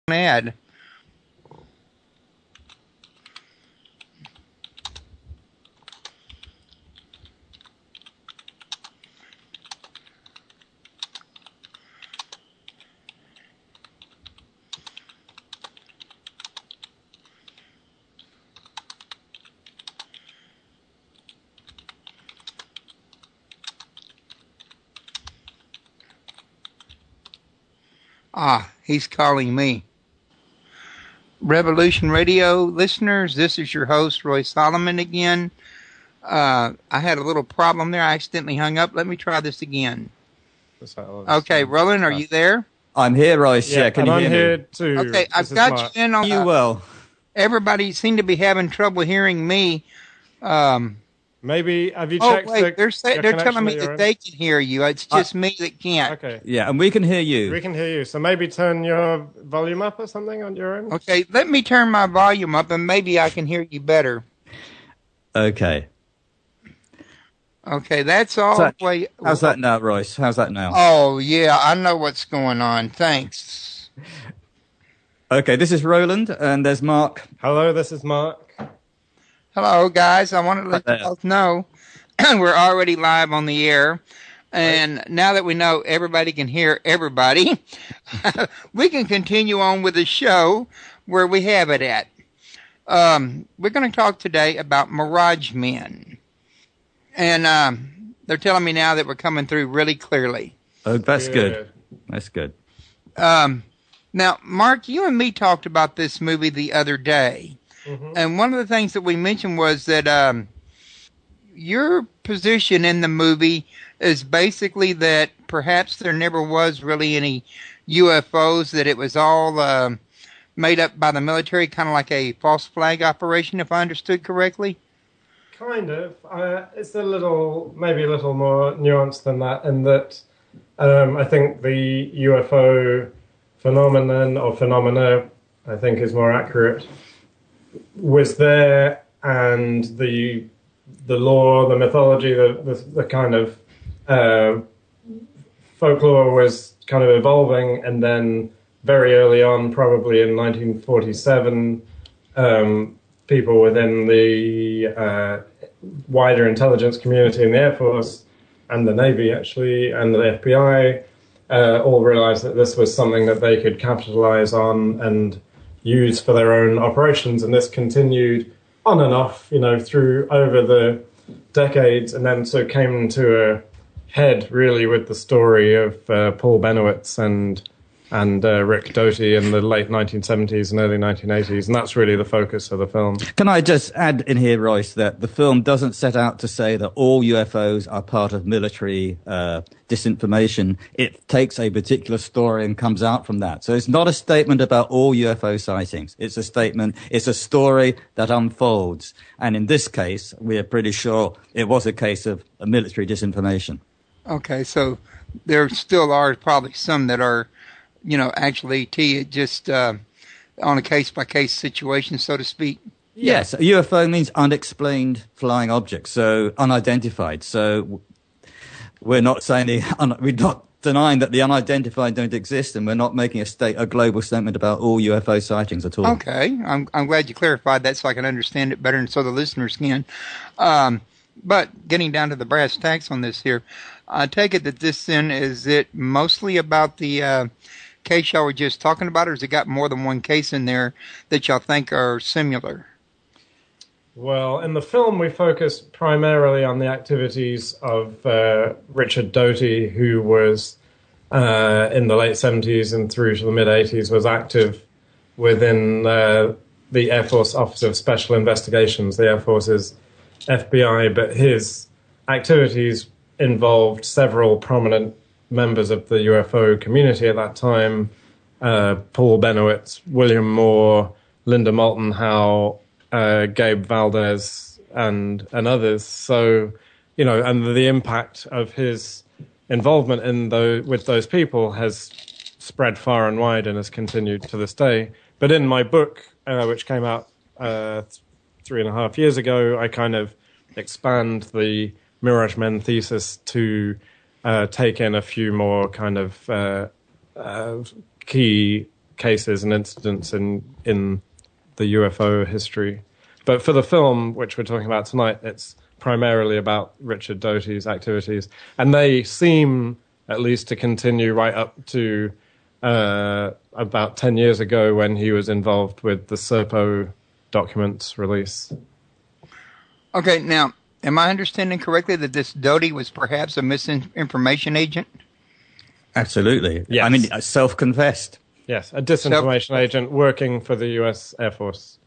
ad. Ah, he's calling me. Revolution Radio listeners, this is your host, Roy Solomon again. I had a little problem there. I accidentally hung up. Let me try this again. Okay, Roland, are you there? I'm here, Royce. Yeah, can you hear me? I'm here too. Okay, I've got you in on... You well. Everybody seemed to be having trouble hearing me. Maybe, have you checked they're telling me that they can hear you. It's just me that can't. Okay. Yeah, and we can hear you. We can hear you. So maybe turn your volume up or something on your own. Okay, let me turn my volume up and maybe I can hear you better. Okay. Okay, that's all. How's that now, Royce? How's that now? Oh, yeah, I know what's going on. Thanks. Okay, this is Roland, and there's Mark. Hello, this is Mark. Hello, guys. I want to let you both know we're already live on the air. And now that we know everybody can hear everybody, we can continue on with the show where we have it at. We're going to talk today about Mirage Men. And they're telling me now that we're coming through really clearly. Oh, that's good. That's good. Now, Mark, you and me talked about this movie the other day. Mm-hmm. And one of the things that we mentioned was that your position in the movie is basically that perhaps there never was really any UFOs, that it was all made up by the military, kind of like a false flag operation, if I understood correctly? Kind of. It's maybe a little more nuanced than that, in that I think the UFO phenomenon, or phenomena, I think is more accurate, was there, and the lore, the mythology, the kind of folklore was kind of evolving, and then very early on, probably in 1947, people within the wider intelligence community in the Air Force and the Navy, actually, and the FBI, all realized that this was something that they could capitalize on and use for their own operations. And this continued on and off, through over the decades, and then so came to a head really with the story of Paul Bennewitz and Rick Doty in the late 1970s and early 1980s, and that's really the focus of the film. Can I just add in here, Royce, that the film doesn't set out to say that all UFOs are part of military disinformation. It takes a particular story and comes out from that. So it's not a statement about all UFO sightings. It's a story that unfolds. And in this case, we are pretty sure it was a case of a military disinformation. Okay, so there still are probably some that are actually just on a case-by-case situation, so to speak. Yes, a UFO means unexplained flying object, so unidentified. So we're not saying we're not denying that the unidentified don't exist, and we're not making a global statement about all UFO sightings at all. Okay, I'm glad you clarified that so I can understand it better, and so the listeners can. But getting down to the brass tacks on this here, I take it that this then is it mostly about the case y'all were just talking about, or has it got more than one case in there that y'all think are similar? Well, in the film, we focus primarily on the activities of Richard Doty, who was in the late 70s and through to the mid-80s, was active within the Air Force Office of Special Investigations, the Air Force's FBI, but his activities involved several prominent members of the UFO community at that time, Paul Bennewitz, William Moore, Linda Moulton Howe, Gabe Valdez, and others. So, and the impact of his involvement with those people has spread far and wide and has continued to this day. But in my book, which came out 3.5 years ago, I kind of expand the Mirage Men thesis to take in a few more kind of key cases and incidents in the UFO history. But for the film, which we're talking about tonight, it's primarily about Richard Doty's activities. And they seem, at least, to continue right up to about 10 years ago when he was involved with the Serpo documents release. Okay, now, am I understanding correctly that this Doty was perhaps a misinformation agent? Absolutely. Yes. I mean, self-confessed. Yes, a disinformation agent working for the U.S. Air Force.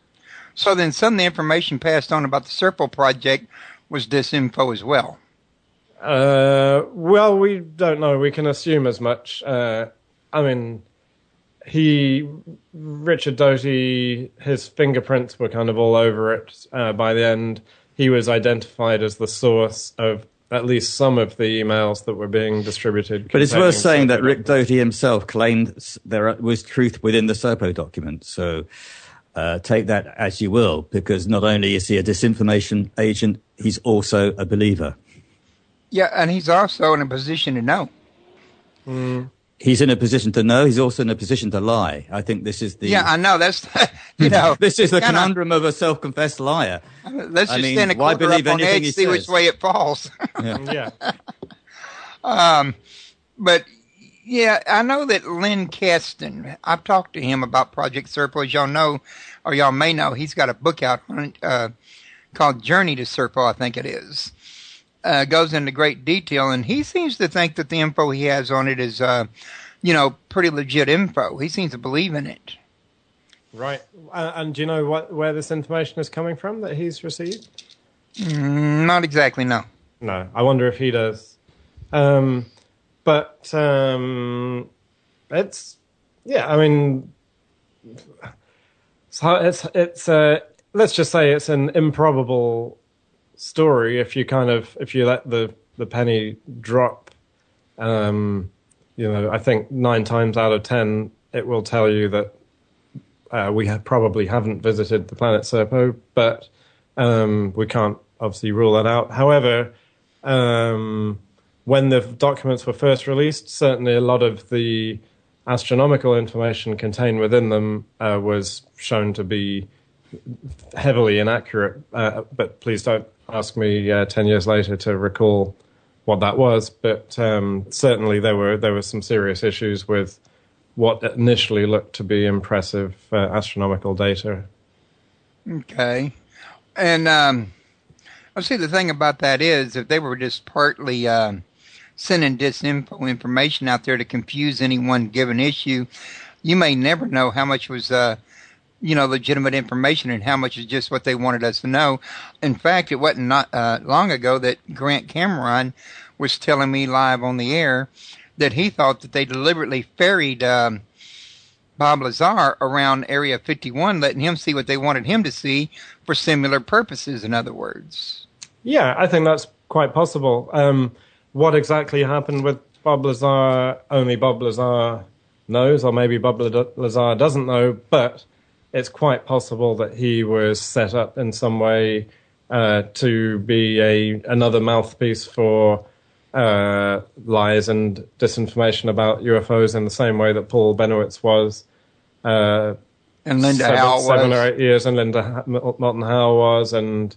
So then some of the information passed on about the Serpo project was disinfo as well. Well, we don't know. We can assume as much. I mean, Richard Doty, his fingerprints were kind of all over it by the end. He was identified as the source of at least some of the emails that were being distributed. But it's worth saying that Rick Doty himself claimed there was truth within the Serpo document. So take that as you will, because not only is he a disinformation agent, he's also a believer. Yeah, and he's also in a position to know. He's in a position to know. He's also in a position to lie. I think this is the... Yeah, I know. That's, this is the conundrum of a self-confessed liar. Let's just stand a quarter up on edge, see which way it falls. Yeah. But, yeah, I know that Len Kasten, I've talked to him about Project Serpo. As y'all know, or y'all may know, he's got a book out on it, called Journey to Serpo, I think it is. Goes into great detail, and he seems to think that the info he has on it is, pretty legit info. He seems to believe in it. Right. And do you know where this information is coming from that he's received? Not exactly, no. No. I wonder if he does. But it's, yeah, I mean, it's let's just say it's an improbable story if you let the penny drop. I think 9 times out of 10 it will tell you that we probably haven't visited the planet Serpo, but we can't obviously rule that out. However, when the documents were first released, certainly a lot of the astronomical information contained within them was shown to be heavily inaccurate. But please don't ask me 10 years later to recall what that was. But certainly there were some serious issues with what initially looked to be impressive astronomical data. Okay. And I'll see the thing about that is if they were just partly sending disinfo information out there to confuse any one given issue, you may never know how much was legitimate information and how much is just what they wanted us to know. In fact, it wasn't not long ago that Grant Cameron was telling me live on the air that he thought that they deliberately ferried Bob Lazar around Area 51, letting him see what they wanted him to see for similar purposes, in other words. Yeah, I think that's quite possible. What exactly happened with Bob Lazar, only Bob Lazar knows, or maybe Bob Lazar doesn't know, but it's quite possible that he was set up in some way to be another mouthpiece for lies and disinformation about UFOs in the same way that Paul Benowitz was. And Linda Howe was. 7 or 8 years, and Linda Moulton Howe was, and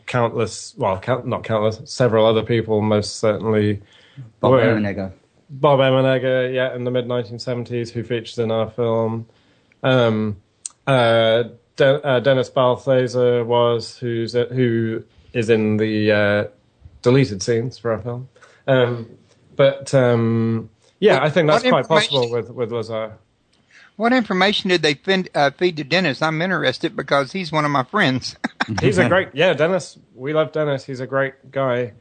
countless, not countless, several other people most certainly. Bob Emenegger. Bob Emenegger, yeah, in the mid-1970s, who features in our film. Dennis Balthaser was, who is in the deleted scenes for our film. I think that's quite possible with Lazar. What information did they feed to Dennis? I'm interested because he's one of my friends. He's Dennis. We love Dennis. He's a great guy.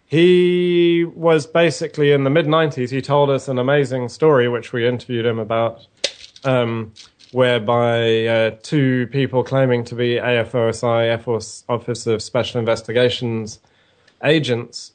He was basically in the mid-90s. He told us an amazing story, which we interviewed him about, whereby 2 people claiming to be AFOSI, Air Force Office of Special Investigations agents,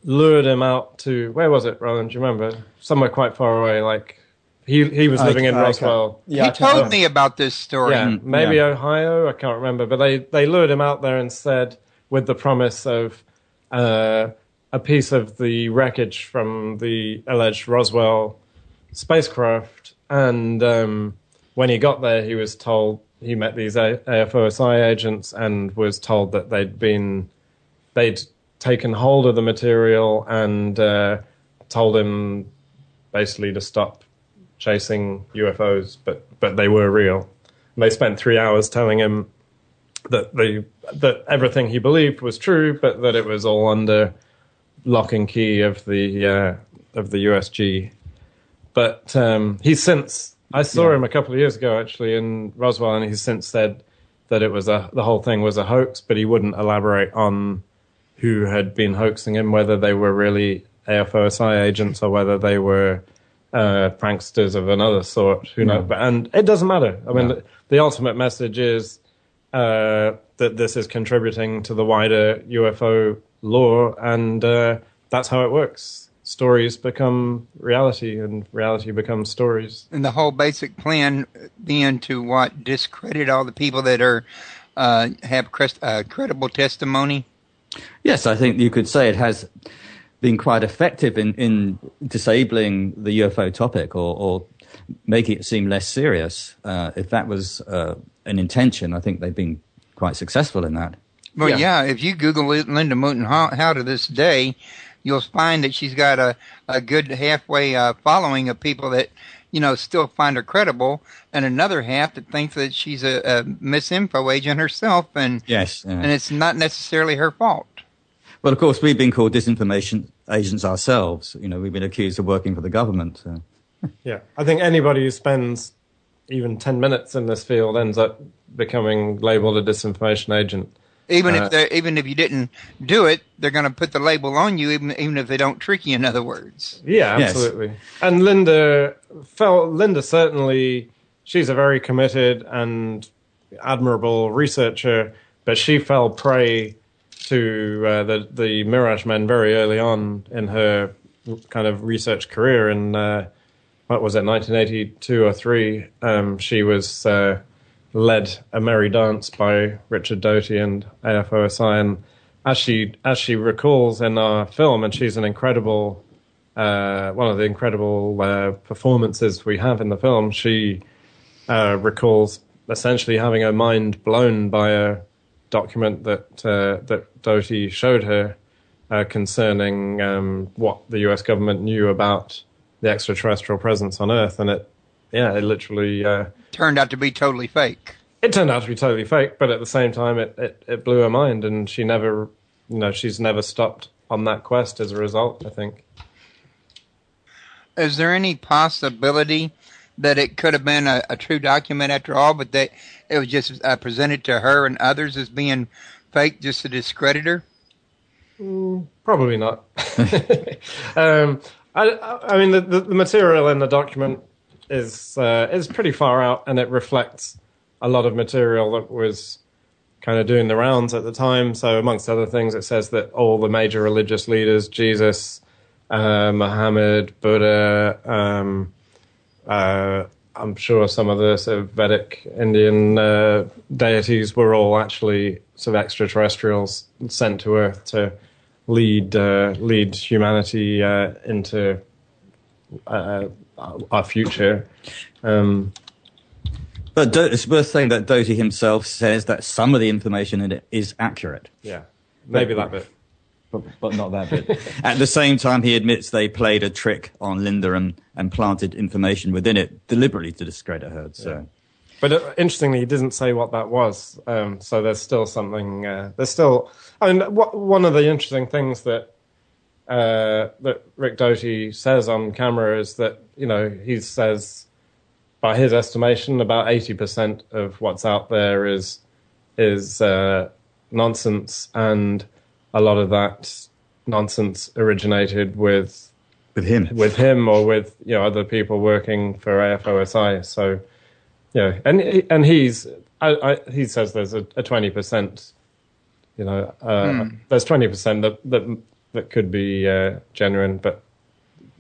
lured him out to, where was it, Roland? Do you remember? Somewhere quite far away. Like he was living in Roswell. Yeah, he told me about this story. Yeah, maybe Ohio. I can't remember. But they lured him out there and said, with the promise of a piece of the wreckage from the alleged Roswell spacecraft, and when he got there, he was told he met these AFOSI agents and was told that they'd taken hold of the material and told him basically to stop chasing UFOs, but they were real. And they spent 3 hours telling him that everything he believed was true, but that it was all under lock and key of the USG. But he's since, I saw him a couple of years ago actually in Roswell, and he's since said that it was the whole thing was a hoax, but he wouldn't elaborate on who had been hoaxing him, whether they were really AFOSI agents or whether they were pranksters of another sort. Who knows? And it doesn't matter. I mean, the ultimate message is that this is contributing to the wider UFO lore, and that's how it works. Stories become reality, and reality becomes stories. And the whole basic plan being to discredit all the people that are have credible testimony. Yes, I think you could say it has been quite effective in disabling the UFO topic or making it seem less serious. If that was an intention, I think they've been quite successful in that. Well, yeah, if you Google Linda Moulton Howe to this day, you'll find that she's got a good halfway following of people that, still find her credible, and another half that thinks that she's a misinfo agent herself, and yes, and it's not necessarily her fault. Well, of course, we've been called disinformation agents ourselves. We've been accused of working for the government. Yeah, I think anybody who spends even 10 minutes in this field ends up becoming labeled a disinformation agent. Even if you didn't do it, they're going to put the label on you, even if they don't trick you. In other words. Yeah, absolutely. Yes. And Linda certainly, she's a very committed and admirable researcher, but she fell prey to the Mirage Men very early on in her kind of research career. In what was it, 1982 or 3? She was led a merry dance by Richard Doty and AFOSI, and as she recalls in our film, and she's an incredible one of the incredible performances we have in the film. She recalls essentially having her mind blown by a document that Doty showed her concerning what the U.S. government knew about the extraterrestrial presence on Earth, and it literally turned out to be totally fake. It turned out to be totally fake, but at the same time, it blew her mind, and she's never stopped on that quest as a result, I think. Is there any possibility that it could have been a true document after all, but that it was just presented to her and others as being fake just to discredit her? Probably not. I mean, the material in the document is pretty far out, and it reflects a lot of material that was kind of doing the rounds at the time. So amongst other things, it says that all the major religious leaders, Jesus, Muhammad, Buddha, I'm sure some of the sort of Vedic Indian deities were all actually sort of extraterrestrials sent to Earth to lead humanity into our future. But it's worth saying that Doty himself says that some of the information in it is accurate. Yeah, maybe that bit. But not that bit. At the same time, he admits they played a trick on Linda and planted information within it deliberately to discredit her. So. Yeah. But interestingly, he didn't say what that was. So there's still something. I mean, one of the interesting things that Rick Doty says on camera is that he says, by his estimation, about 80% of what's out there is nonsense, and a lot of that nonsense originated with him or with other people working for AFOSI. So and he says there's a 20%. There's 20% that could be genuine, but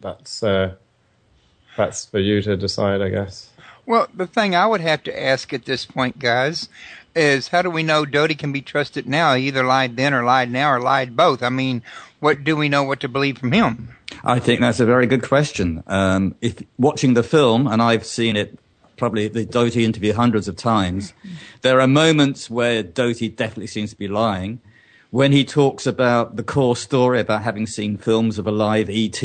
that's for you to decide, I guess. Well, the thing I would have to ask at this point, guys, is how do we know Doty can be trusted now? He either lied then or lied now or lied both. I mean, what do we know what to believe from him? I think that's a very good question. If watching the film, and I've seen it probably the Doty interview hundreds of times, there are moments where Doty definitely seems to be lying. When he talks about the core story about having seen films of a live ET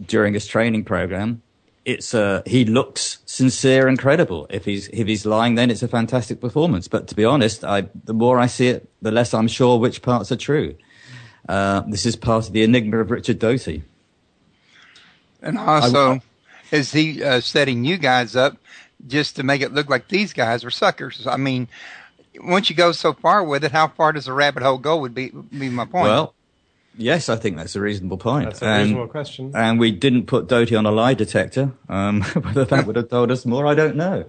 during his training program, he looks sincere and credible. If he's lying, then it's a fantastic performance. But to be honest, the more I see it, the less I'm sure which parts are true. This is part of the enigma of Richard Doty. And also, is he setting you guys up just to make it look like these guys are suckers? I mean, once you go so far with it, how far does the rabbit hole go would be my point. Well, yes, I think that's a reasonable point. That's a reasonable question. And we didn't put Doty on a lie detector. Whether that would have told us more, I don't know.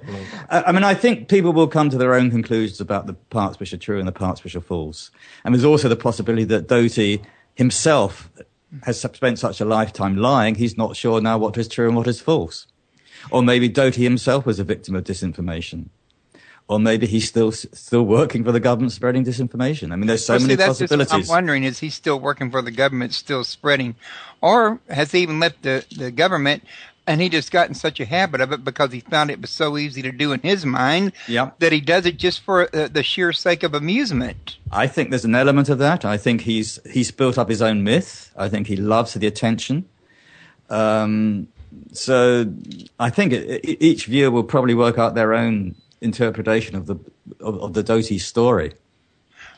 I mean, I think people will come to their own conclusions about the parts which are true and the parts which are false. And there's also the possibility that Doty himself has spent such a lifetime lying, he's not sure now what is true and what is false. Or maybe Doty himself was a victim of disinformation. Or maybe he's still working for the government spreading disinformation. I mean, there's so many possibilities. I'm wondering, is he still working for the government, still spreading? Or has he even left the government and he just got in such a habit of it because he found it was so easy to do in his mind that he does it just for the sheer sake of amusement? I think there's an element of that. I think he's built up his own myth. I think he loves the attention. So I think each viewer will probably work out their own interpretation of the Doty story.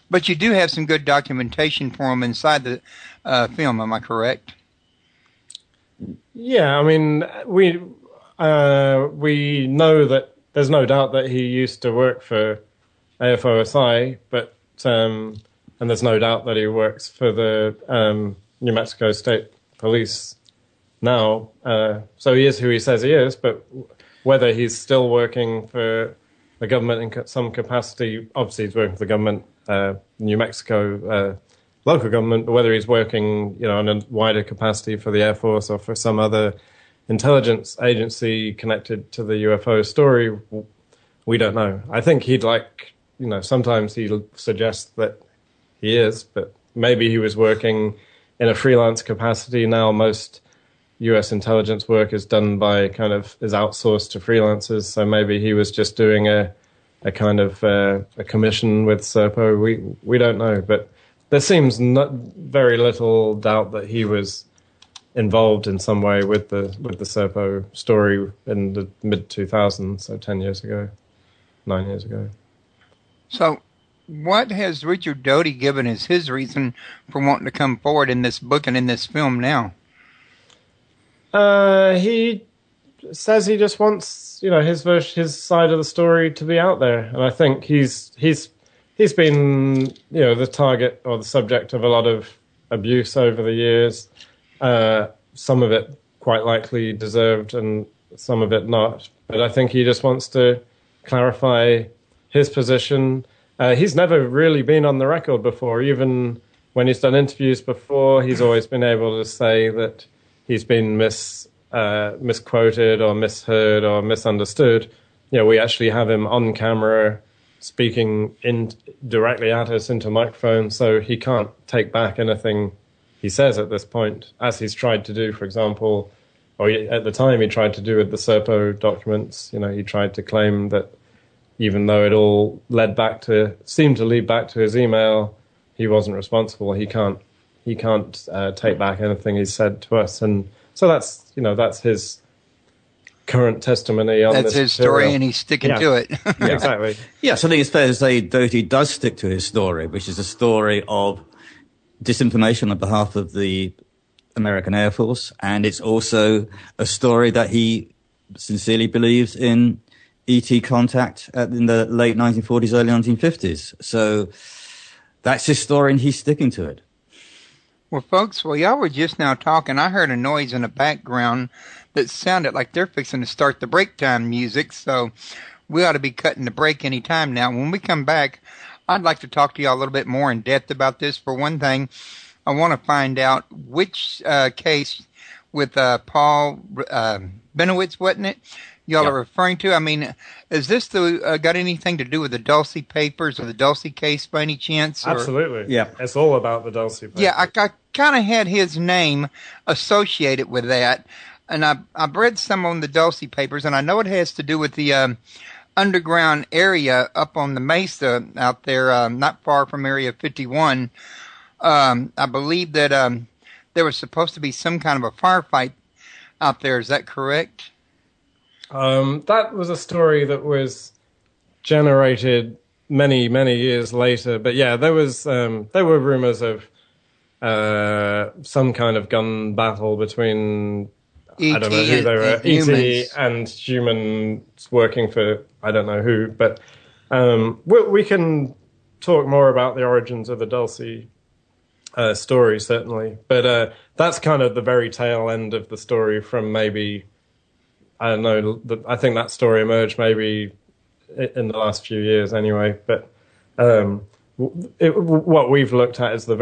But you do have some good documentation for him inside the film, am I correct? Yeah, I mean, we know that there's no doubt that he used to work for AFOSI, but and there's no doubt that he works for the New Mexico State Police now. So he is who he says he is, but whether he's still working for the government in some capacity, obviously he's working for the government, New Mexico local government, but whether he's working, in a wider capacity for the Air Force or for some other intelligence agency connected to the UFO story, we don't know. I think he'd sometimes he'll suggest that he is, but maybe he was working in a freelance capacity. Now most U.S. intelligence work is done is outsourced to freelancers, so maybe he was just doing a kind of a commission with Serpo. We don't know, but there seems very little doubt that he was involved in some way with the Serpo story in the mid-2000s, so 9 years ago. So what has Richard Doty given as his reason for wanting to come forward in this book and in this film now? He says he just wants, his side of the story to be out there, and I think he's been, the target or the subject of a lot of abuse over the years. Some of it quite likely deserved, and some of it not. But I think he just wants to clarify his position. He's never really been on the record before. Even when he's done interviews before, he's always been able to say that he's been misquoted or misheard or misunderstood. We actually have him on camera speaking directly at us into a microphone, so he can't take back anything he says at this point, as he's tried to do, for example, or at the time he tried to do with the Serpo documents. He tried to claim that even though it all seemed to lead back to his email, he wasn't responsible. He can't take back anything he said to us, and so that's his current testimony on that's his material. Story, and he's sticking to it. Yeah, exactly. Yes, I think it's fair to say Doty does stick to his story, which is a story of disinformation on behalf of the American Air Force, and it's also a story that he sincerely believes in ET contact in the late 1940s, early 1950s. So that's his story, and he's sticking to it. Well, folks, y'all were just now talking. I heard a noise in the background that sounded like they're fixing to start the break time music, so we ought to be cutting the break any time now. When we come back, I'd like to talk to y'all a little bit more in depth about this. For one thing, I want to find out which case with Paul Benowitz, wasn't it? y'all Yeah. are referring to? I mean, is this got anything to do with the Dulce papers or the Dulce case by any chance? Or? Absolutely. Yeah. It's all about the Dulce papers. Yeah, I kind of had his name associated with that, and I've read some on the Dulce papers, and I know it has to do with the underground area up on the mesa out there, not far from Area 51. I believe that there was supposed to be some kind of a firefight out there. Is that correct? That was a story that was generated many, many years later. But yeah, there were rumors of some kind of gun battle between I don't know who they were, ET and humans working for I don't know who. But we can talk more about the origins of the Dulce story, certainly. But that's kind of the very tail end of the story from maybe, I don't know, I think that story emerged maybe in the last few years anyway. But what we've looked at is the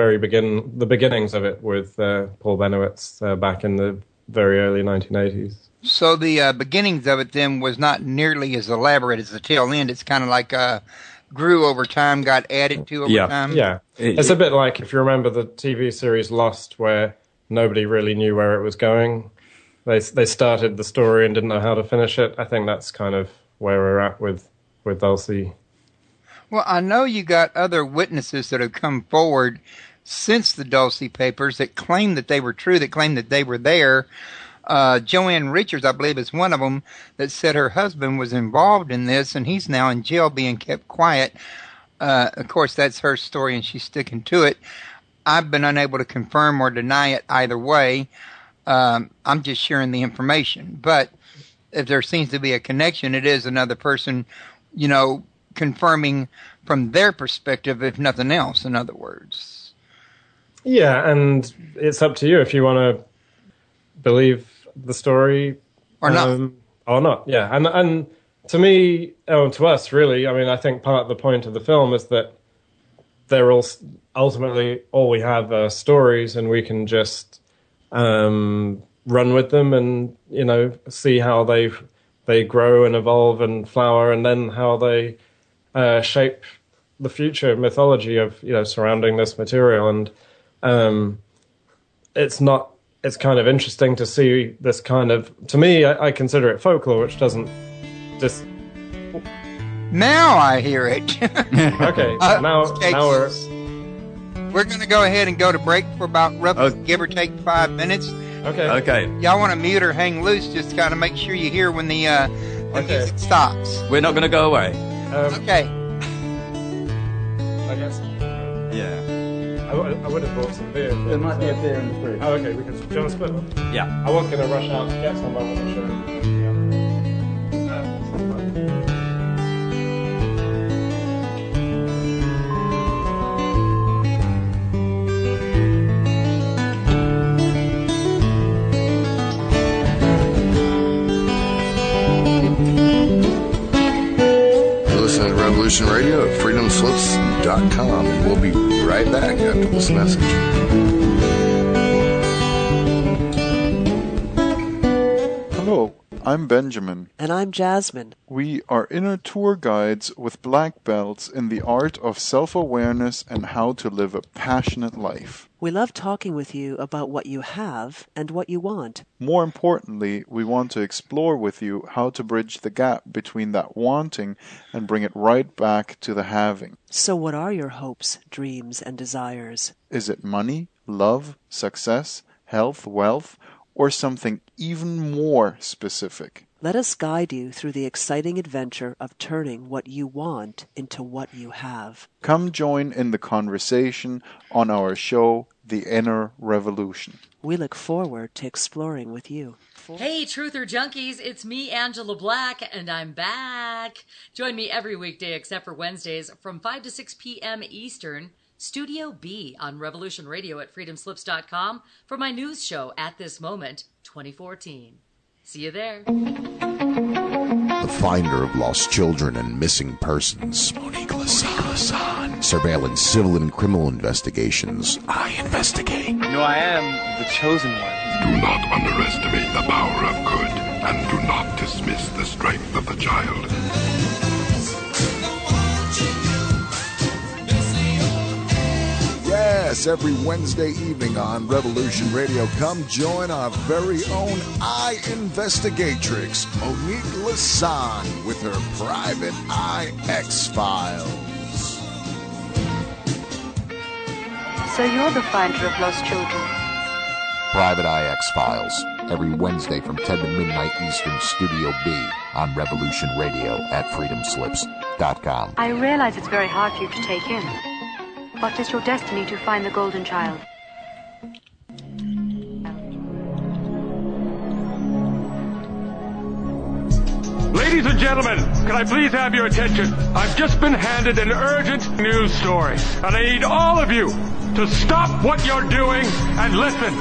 beginnings of it with Paul Benowitz back in the very early 1980s. So the beginnings of it then was not nearly as elaborate as the tail end. It's kind of like grew over time, got added to over time. Yeah, it's a bit like, if you remember the TV series Lost, where nobody really knew where it was going. They started the story and didn't know how to finish it. I think that's kind of where we're at with Dulce. Well, I know you got other witnesses that have come forward since the Dulce papers that claim that they were true, that claim that they were there. Joanne Richards, I believe, is one of them, that said her husband was involved in this, and he's now in jail being kept quiet. Of course, that's her story, and she's sticking to it. I've been unable to confirm or deny it either way. I'm just sharing the information. But if there seems to be a connection, it is another person, confirming from their perspective, if nothing else, in other words. Yeah, and it's up to you if you want to believe the story or not. Yeah, and to me, to us, really, I mean, I think part of the point of the film is that they're all ultimately all we have are stories, and we can just run with them and see how they grow and evolve and flower, and then how they shape the future mythology of surrounding this material. And it's kind of interesting to see this kind of, to me, I consider it folklore, which doesn't just... Now I hear it. Okay, now we're going to go ahead and go to break for about roughly give or take 5 minutes. Okay. Y'all want to mute or hang loose, just kind of make sure you hear when the music stops. We're not going to go away. Okay. I guess. Yeah. I would have brought some beer. There might be a beer in the fridge. Oh, okay. Do you want to split one? Yeah. I was going to rush out to get some, but I wasn't sure. Revolution Radio at freedomslips.com, and we'll be right back after this message. Hello, I'm Benjamin. And I'm Jasmine. We are inner tour guides with black belts in the art of self-awareness and how to live a passionate life. We love talking with you about what you have and what you want. More importantly, we want to explore with you how to bridge the gap between that wanting and bring it right back to the having. So what are your hopes, dreams, and desires? Is it money, love, success, health, wealth, or something even more specific? Let us guide you through the exciting adventure of turning what you want into what you have. Come join in the conversation on our show, The Inner Revolution. We look forward to exploring with you. Hey, Truther Junkies, it's me, Angela Black, and I'm back. Join me every weekday except for Wednesdays from 5 to 6 p.m. Eastern, Studio B on Revolution Radio at freedomslips.com for my news show, At This Moment 2014. See you there. The finder of lost children and missing persons. Monique Lassan. Surveillance, civil and criminal investigations. I investigate. I am the chosen one. Do not underestimate the power of good. and do not dismiss the strength of the child. Yes, every Wednesday evening on Revolution Radio, come join our very own Eye Investigatrix, Monique Lasan, with her Private Eye X-Files. So you're the finder of lost children? Private Eye X-Files, every Wednesday from 10 to midnight Eastern, Studio B, on Revolution Radio at freedomslips.com. I realize it's very hard for you to take in. But is your destiny to find the golden child? Ladies and gentlemen, can I please have your attention? I've just been handed an urgent news story, and I need all of you to stop what you're doing and listen.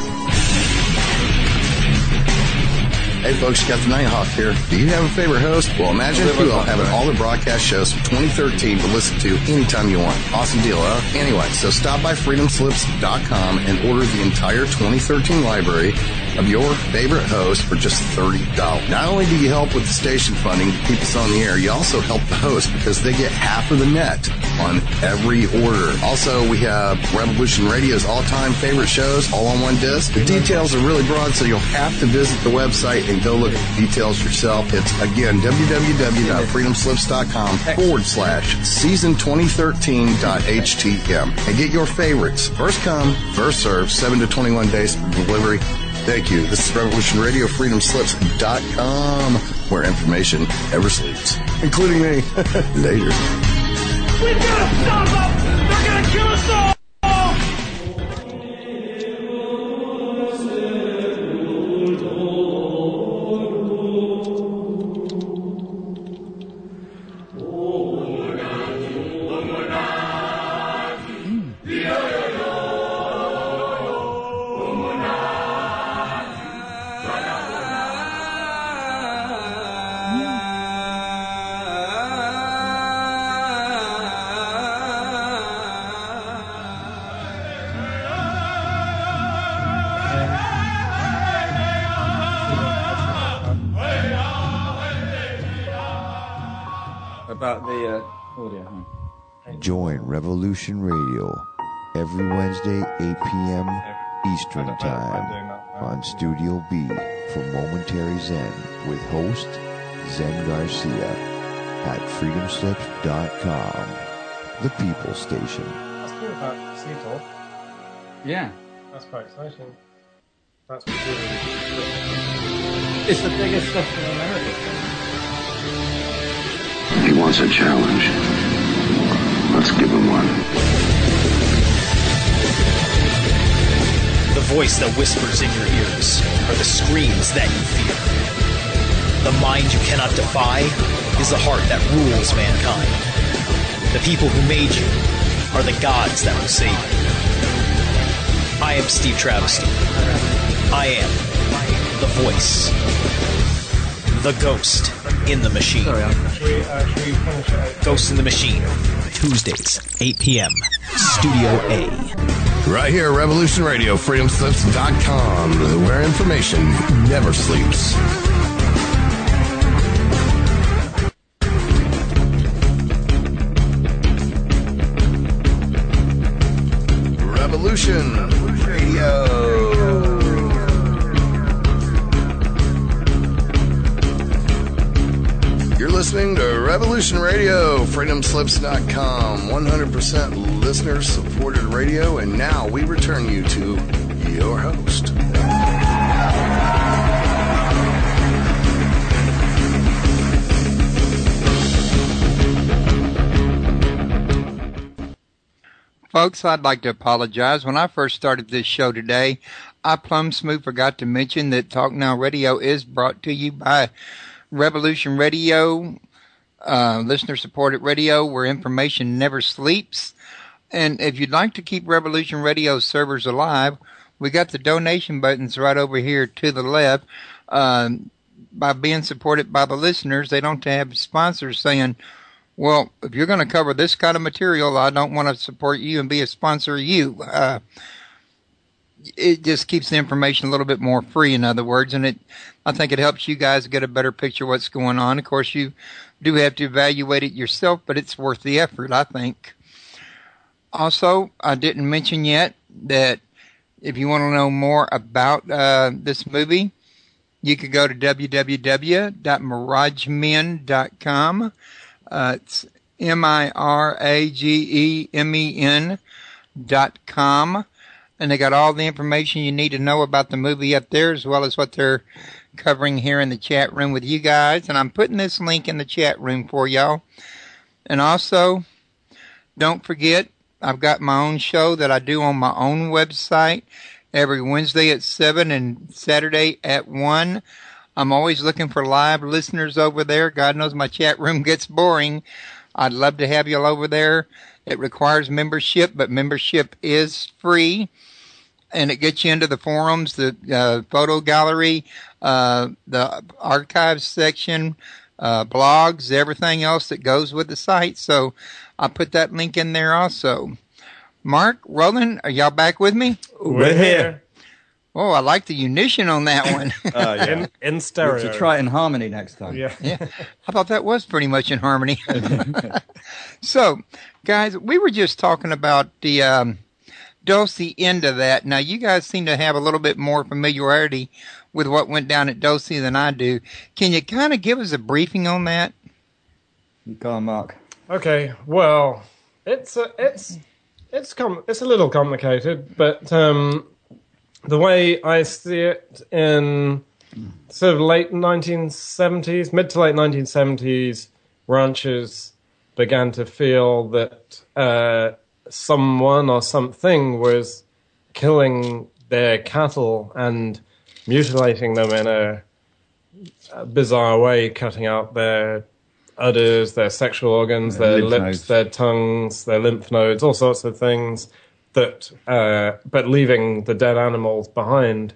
Hey folks, Captain Nighthawk here. Do you have a favorite host? Well, imagine if you all having all the broadcast shows from 2013 to listen to anytime you want. Awesome deal, huh? Anyway, so stop by freedomslips.com and order the entire 2013 library of your favorite host for just $30. Not only do you help with the station funding to keep us on the air, you also help the host because they get half of the net on every order. Also, we have Revolution Radio's all-time favorite shows all on one disc. The details are really broad, so you'll have to visit the website and go look at the details yourself. It's, again, www.freedomslips.com/season2013.htm. And get your favorites. First come, first serve, 7 to 21 days for delivery. Thank you. This is Revolution Radio, freedomslips.com, where information never sleeps, including me. Later. We've got to stop them! They're going to kill us all! About the audio. Join Revolution Radio every Wednesday, 8 p.m. Eastern Time on Studio B for Momentary Zen with host Zen Garcia at freedomslips.com, the People Station. That's cool about Seattle. Yeah. That's quite exciting. That's really It's the biggest stuff in America. He wants a challenge. Let's give him one. The voice that whispers in your ears are the screams that you fear. The mind you cannot defy is the heart that rules mankind. The people who made you are the gods that will save you. I am Steve Travesty. I am the voice. The ghost in the machine. Ghost in the Machine. Tuesdays, 8 p.m. Studio A. Right here, Revolution Radio, freedomslips.com, where information never sleeps. Revolution Radio. You're listening to Revolution Radio, freedomslips.com, 100% listener-supported radio, and now we return you to your host. Folks, I'd like to apologize. When I first started this show today, I plumb smooth forgot to mention that Talk Now Radio is brought to you by Revolution Radio, listener-supported radio where information never sleeps. And if you'd like to keep Revolution Radio servers alive, we got the donation buttons right over here to the left. By being supported by the listeners, they don't have sponsors saying, well, if you're going to cover this kind of material, I don't want to support you and be a sponsor of you. it just keeps the information a little bit more free, in other words, and I think it helps you guys get a better picture of what's going on. Of course, you do have to evaluate it yourself, but it's worth the effort, I think. Also, I didn't mention yet that if you want to know more about this movie, you could go to www.miragemen.com. It's MIRAGEMEN.com. And they got all the information you need to know about the movie up there, as well as what they're covering here in the chat room with you guys. And I'm putting this link in the chat room for y'all. And also, don't forget, I've got my own show that I do on my own website every Wednesday at 7 and Saturday at 1. I'm always looking for live listeners over there. God knows my chat room gets boring. I'd love to have y'all over there. It requires membership, but membership is free. And it gets you into the forums, the photo gallery, the archives section, blogs, everything else that goes with the site. So I put that link in there also. Mark, Roland, are y'all back with me? We're here. Oh, I like the unition on that one. Yeah. in stereo. We should try it in harmony next time. Yeah. I thought that was pretty much in harmony. So, guys, we were just talking about the Dulce end of that. Now, you guys seem to have a little bit more familiarity with what went down at Dulce than I do. Can you kind of give us a briefing on that? Go on, Mark. Okay, well, it's a little complicated, but the way I see it in sort of late 1970s, mid to late 1970s, ranchers began to feel that someone or something was killing their cattle and mutilating them in a bizarre way, cutting out their udders, their sexual organs, their lips, nodes, their tongues, their lymph nodes, all sorts of things, that but leaving the dead animals behind.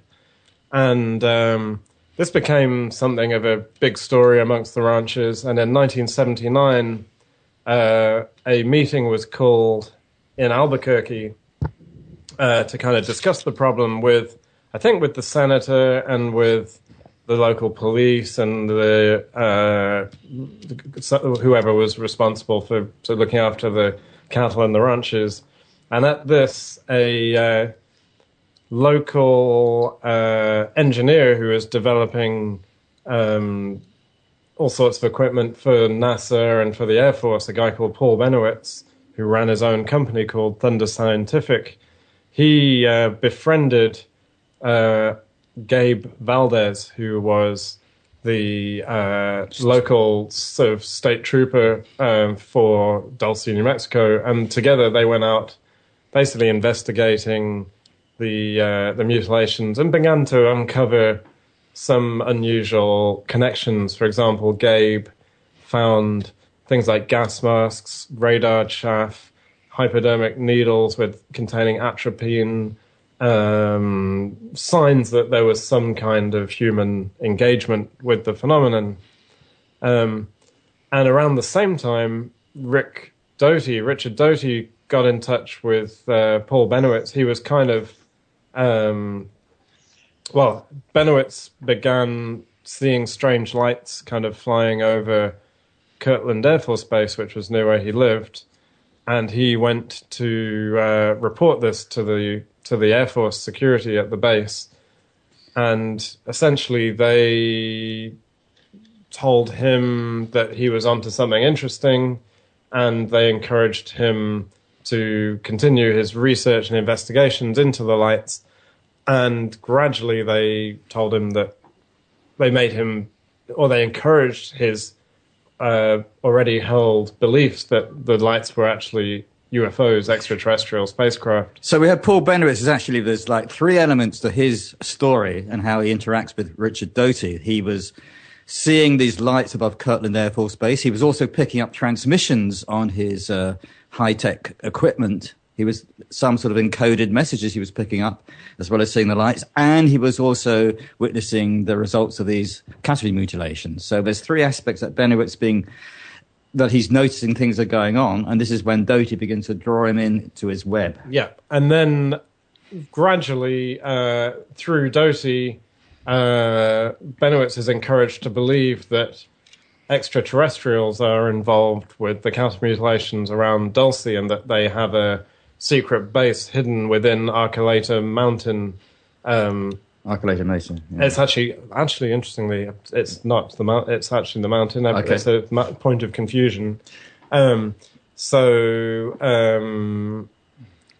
And this became something of a big story amongst the ranchers. And in 1979, a meeting was called in Albuquerque to kind of discuss the problem with, I think, with the senator and with the local police and whoever was responsible for looking after the cattle and the ranches. And at this, a local engineer who was developing all sorts of equipment for NASA and for the Air Force, a guy called Paul Benowitz, who ran his own company called Thunder Scientific, he befriended Gabe Valdez, who was the local sort of state trooper for Dulce, New Mexico, and together they went out basically investigating the mutilations and began to uncover some unusual connections. For example, Gabe found things like gas masks, radar chaff, hypodermic needles containing atropine, signs that there was some kind of human engagement with the phenomenon. And around the same time, Richard Doty got in touch with Paul Benowitz. He was kind of, Benowitz began seeing strange lights kind of flying over Kirtland Air Force Base, which was near where he lived. And he went to report this to the Air Force security at the base. And essentially they told him that he was onto something interesting, and they encouraged him to continue his research and investigations into the lights. And gradually they told him that they encouraged his already held beliefs that the lights were actually UFOs, extraterrestrial spacecraft. So we have Paul Benowitz. There's like three elements to his story and how he interacts with Richard Doty. He was seeing these lights above Kirtland Air Force Base. He was also picking up transmissions on his high-tech equipment. He was some sort of encoded messages he was picking up, as well as seeing the lights. And he was also witnessing the results of these cattle mutilations. So there's three aspects that Benowitz that he's noticing things are going on. And this is when Doty begins to draw him into his web. Yeah. And then gradually, through Doty, Benowitz is encouraged to believe that extraterrestrials are involved with the counter-mutilations around Dulcie and that they have a secret base hidden within Archuleta Mountain. Archuleta Mesa. Yeah. It's actually, interestingly, it's not the mountain. It's actually the mountain. Okay. It's a point of confusion.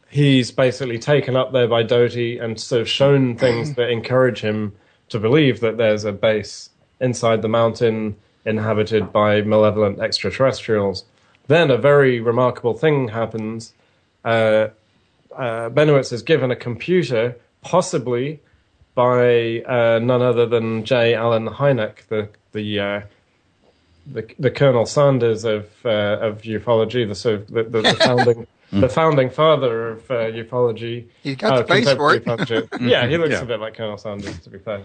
He's basically taken up there by Doty and sort of shown things that encourage him to believe that there's a base inside the mountain inhabited by malevolent extraterrestrials. Then a very remarkable thing happens. Benowitz is given a computer, possibly by none other than J. Allen Hynek, the Colonel Sanders of ufology, the founding father of ufology. He's got the face for it. Yeah, he looks a bit like Colonel Sanders, to be fair.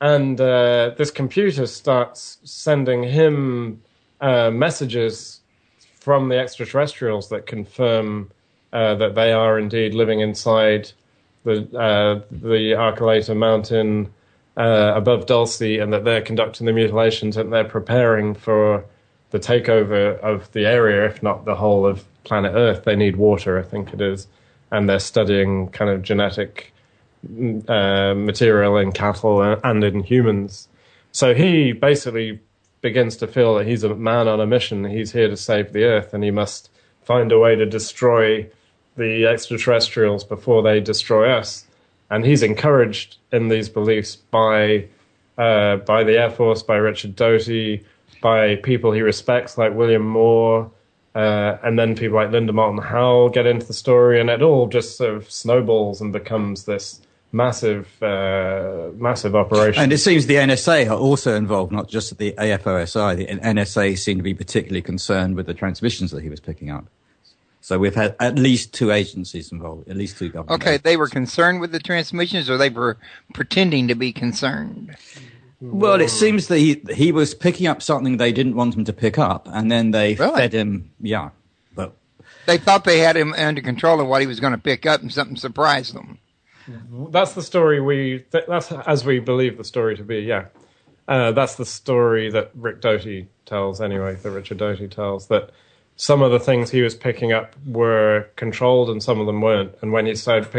And this computer starts sending him messages from the extraterrestrials that confirm that they are indeed living inside the Archuleta Mountain above Dulcie, and that they're conducting the mutilations and they're preparing for the takeover of the area, if not the whole of planet Earth. They need water, I think it is, and they're studying kind of genetic material in cattle and in humans. So he basically begins to feel that he's a man on a mission. He's here to save the Earth, and he must find a way to destroy the extraterrestrials before they destroy us. And he's encouraged in these beliefs by the Air Force, by Richard Doty, by people he respects like William Moore, and then people like Linda Moulton Howe get into the story, and it all just sort of snowballs and becomes this massive operation. And it seems the NSA are also involved, not just the AFOSI. The NSA seem to be particularly concerned with the transmissions that he was picking up. So we've had at least two agencies involved, at least two government agencies. They were concerned with the transmissions, or they were pretending to be concerned? Well, it seems that he was picking up something they didn't want him to pick up, and then they fed him, but they thought they had him under control of what he was going to pick up, and something surprised them. That's the story that's as we believe the story to be, that's the story that Rick Doty tells anyway, that Richard Doty tells, that some of the things he was picking up were controlled and some of them weren't. And when he started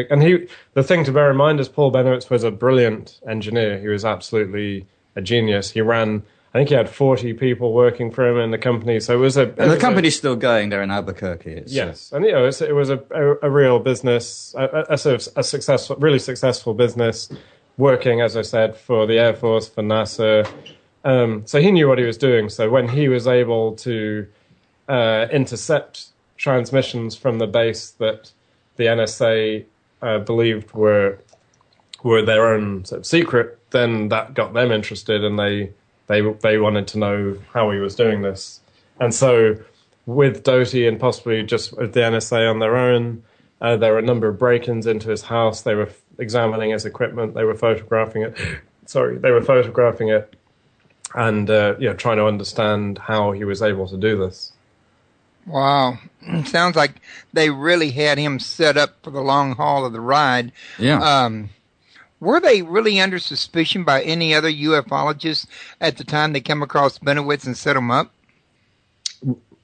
the thing to bear in mind is Paul Benowitz was a brilliant engineer. He was absolutely a genius. He had 40 people working for him in the company. So the company's still going there in Albuquerque. Yes. And, it was a real business, a sort of really successful business, working, as I said, for the Air Force, for NASA. So he knew what he was doing. So when he was able to intercept transmissions from the base that the NSA believed were their own sort of secret, then that got them interested, and they wanted to know how he was doing this. And so with Doty and possibly just with the NSA on their own, there were a number of break-ins into his house. They were examining his equipment. They were photographing it. And trying to understand how he was able to do this. Wow. Sounds like they really had him set up for the long haul of the ride. Yeah. Were they really under suspicion by any other ufologists at the time they came across Benowitz and set him up?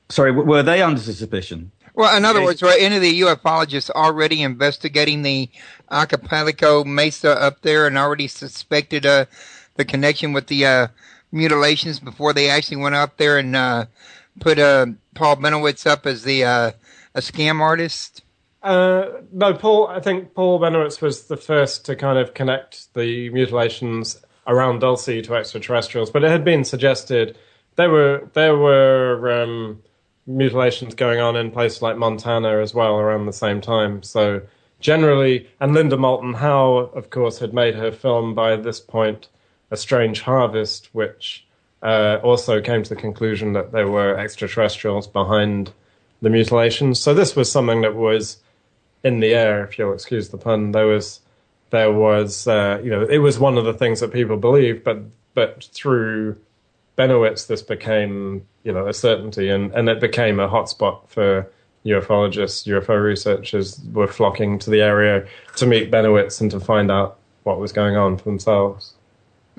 Sorry, were they under suspicion? Well, in other words, were any of the ufologists already investigating the Archipelago Mesa up there and already suspected the connection with the mutilations before they actually went up there and put Paul Benowitz up as a scam artist? No, I think Paul Benowitz was the first to kind of connect the mutilations around Dulcie to extraterrestrials, but it had been suggested there were mutilations going on in places like Montana as well around the same time. So generally, and Linda Moulton Howe, of course, had made her film by this point, A Strange Harvest, which also came to the conclusion that there were extraterrestrials behind the mutilations. So this was something that was in the air, if you'll excuse the pun. There was, it was one of the things that people believed, but through Benowitz, this became, a certainty, and it became a hotspot for ufologists, UFO researchers were flocking to the area to meet Benowitz and to find out what was going on for themselves.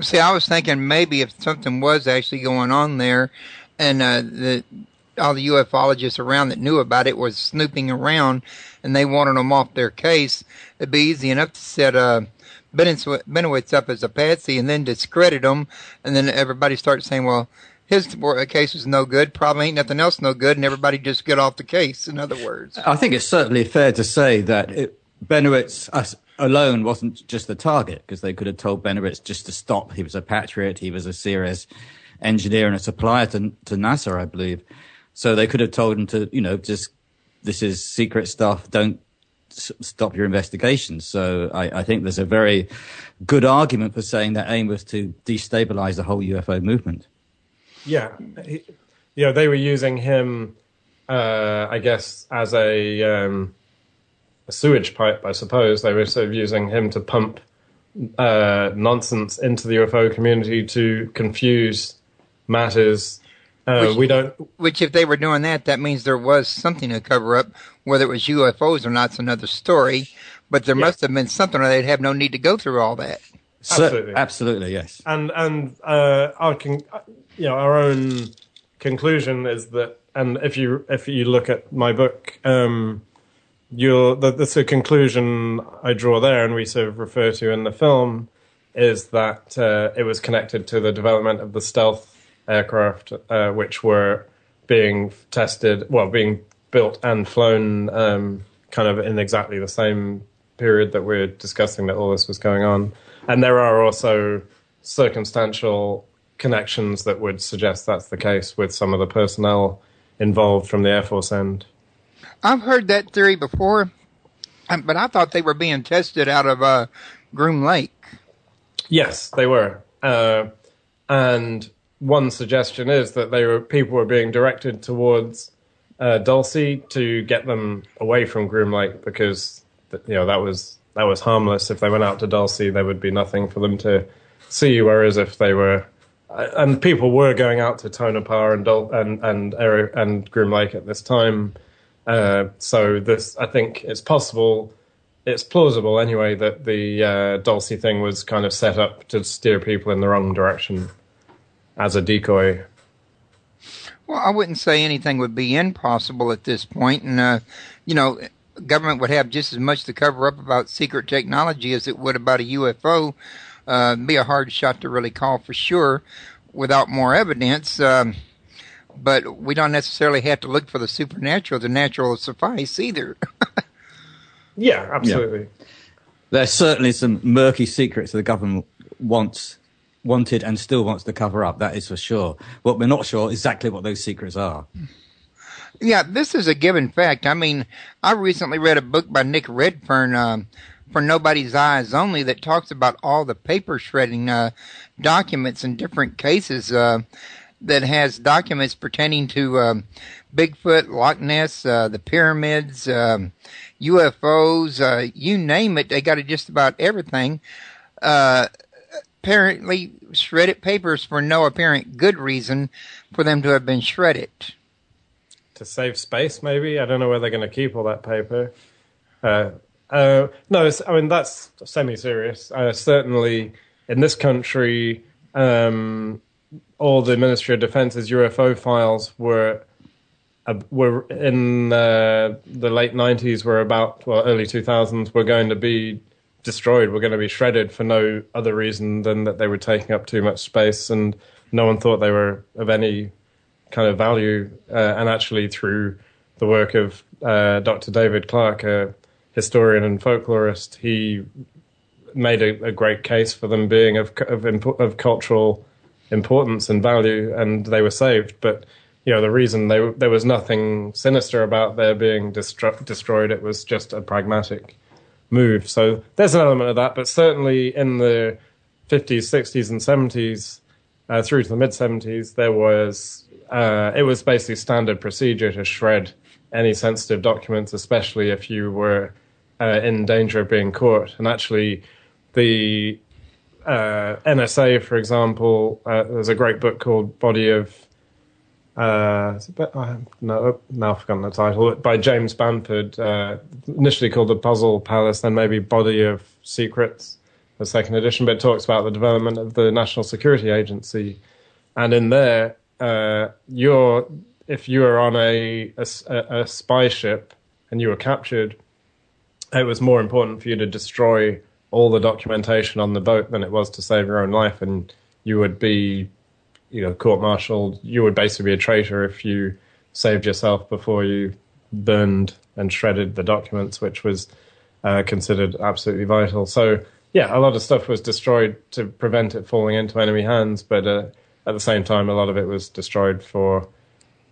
See, I was thinking maybe if something was actually going on there, and all the ufologists around that knew about it was snooping around, and they wanted them off their case, it'd be easy enough to set Benowitz up as a patsy and then discredit him, and then everybody starts saying, well, his case was no good, probably ain't nothing else no good, and everybody just get off the case, in other words. I think it's certainly fair to say that Benowitz alone wasn't just the target, because they could have told Benowitz just to stop. He was a patriot, he was a serious engineer and a supplier to NASA, I believe. So they could have told him to, just, this is secret stuff, don't stop your investigations. So I think there's a very good argument for saying that aim was to destabilize the whole UFO movement. Yeah. They were using him, I guess, as a sewage pipe, I suppose. They were sort of using him to pump nonsense into the UFO community to confuse matters. Which, if they were doing that, that means there was something to cover up. Whether it was UFOs or not, it's another story. But there must have been something, or they'd have no need to go through all that. Absolutely, yes. And our own conclusion is that, and if you look at my book, the conclusion I draw there, and we sort of refer to in the film, is that it was connected to the development of the stealth aircraft, which were being being built and flown kind of in exactly the same period that we're discussing that all this was going on. And there are also circumstantial connections that would suggest that's the case with some of the personnel involved from the Air Force end. I've heard that theory before, but I thought they were being tested out of Groom Lake. Yes, they were. And one suggestion is that people were being directed towards Dulce to get them away from Groom Lake, because that was harmless. If they went out to Dulce, there would be nothing for them to see. Whereas if they were, and people were going out to Tonopah and Groom Lake at this time. So this, I think, it's possible. It's plausible anyway that the Dulce thing was kind of set up to steer people in the wrong direction as a decoy. Well, I wouldn't say anything would be impossible at this point, and government would have just as much to cover up about secret technology as it would about a UFO. Be a hard shot to really call for sure without more evidence. But we don't necessarily have to look for the supernatural. The natural will suffice either. Yeah, absolutely. Yeah. There's certainly some murky secrets the government wanted and still wants to cover up. That is for sure. What we're not sure exactly what those secrets are. Yeah, this is a given fact. I mean, I recently read a book by Nick Redfern, For Nobody's Eyes Only, that talks about all the paper shredding documents in different cases that has documents pertaining to Bigfoot, Loch Ness, the pyramids, UFOs, you name it. They got just about everything. Apparently shredded papers for no apparent good reason for them to have been shredded. To save space, maybe? I don't know where they're going to keep all that paper. No, I mean, that's semi-serious. Certainly, in this country, all the Ministry of Defense's UFO files were in the late 90s, early 2000s, were going to be destroyed, were going to be shredded for no other reason than that they were taking up too much space, and no one thought they were of any kind of value. And actually, through the work of Dr. David Clark, a historian and folklorist, he made a great case for them being of cultural importance and value, and they were saved. But the reason there was nothing sinister about their being destroyed. It was just a pragmatic move. So there's an element of that, but certainly in the 50s, 60s, and 70s, through to the mid 70s, there was it was basically standard procedure to shred any sensitive documents, especially if you were in danger of being caught. And actually, the NSA, for example, there's a great book called Body of No, now I've forgotten the title. By James Bamford, initially called The Puzzle Palace, then maybe Body of Secrets, the second edition, but it talks about the development of the National Security Agency. And in there, if you were on a spy ship and you were captured, it was more important for you to destroy all the documentation on the boat than it was to save your own life, and you would be, court-martialed. You would basically be a traitor if you saved yourself before you burned and shredded the documents, which was considered absolutely vital. So, yeah, a lot of stuff was destroyed to prevent it falling into enemy hands, but at the same time, a lot of it was destroyed for